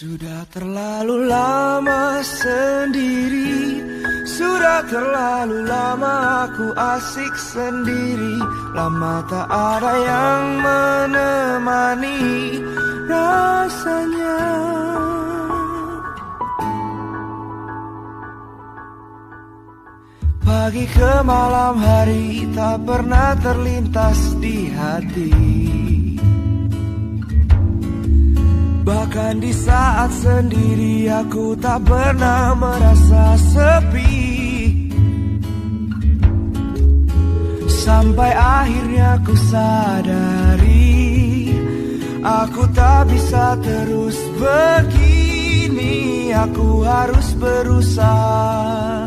Sudah terlalu lama sendiri, sudah terlalu lama aku asik sendiri. Lama tak ada yang menemani rasanya. Pagi ke malam hari tak pernah terlintas di hati. Bahkan di saat sendiri aku tak pernah merasa sepi. Sampai akhirnya ku sadari, aku tak bisa terus begini. Aku harus berusaha.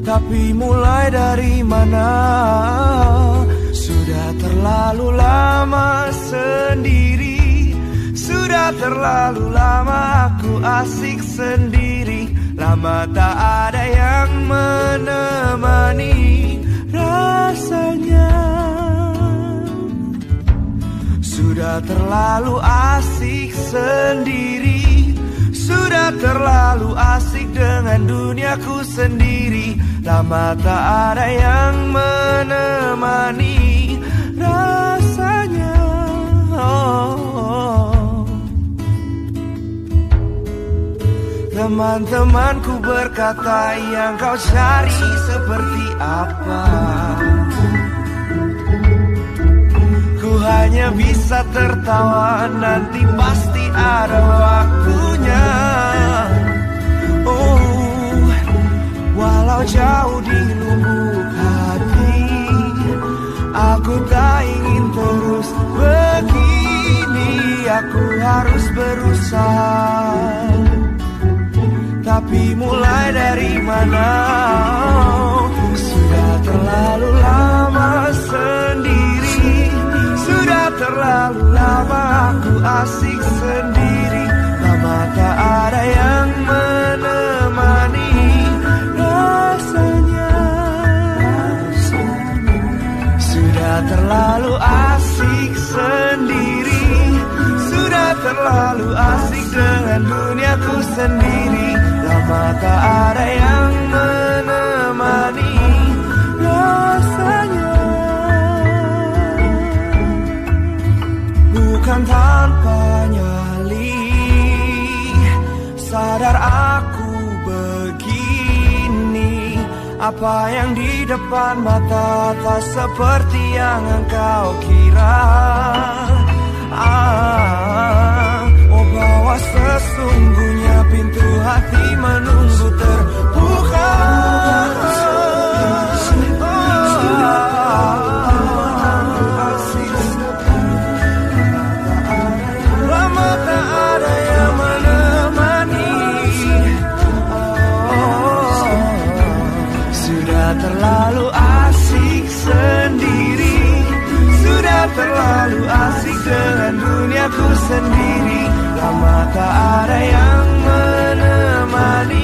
Tapi mulai dari mana? Sudah terlalu lama sendiri, sudah terlalu lama aku asik sendiri. Lama tak ada yang menemani rasanya. Sudah terlalu asik sendiri, sudah terlalu asik dengan duniaku sendiri. Lama tak ada yang menemani rasanya. Teman-temanku berkata, yang kau cari seperti apa? Ku hanya bisa tertawa, nanti pasti ada waktunya. Oh, walau jauh di lubuk hati, aku tak ingin terus begini. Aku harus berusaha. Tapi mulai dari mana? Sudah terlalu lama sendiri, sudah terlalu lama aku asik sendiri. Lama tak ada yang menemani rasanya. Sudah terlalu asik sendiri, sudah terlalu asik dengan duniaku sendiri. Lama tak ada yang menemani rasanya. Bukan tanpa nyali, sadar aku begini. Apa yang di depan mata tak seperti yang engkau kira. Oh, bahwa sesungguhnya pintu hati menunggu terbuka. Lama tak ada yang menemani. Sudah terlalu asik sendiri, sudah terlalu asik dengan duniaku sendiri. Lama tak ada yang menemani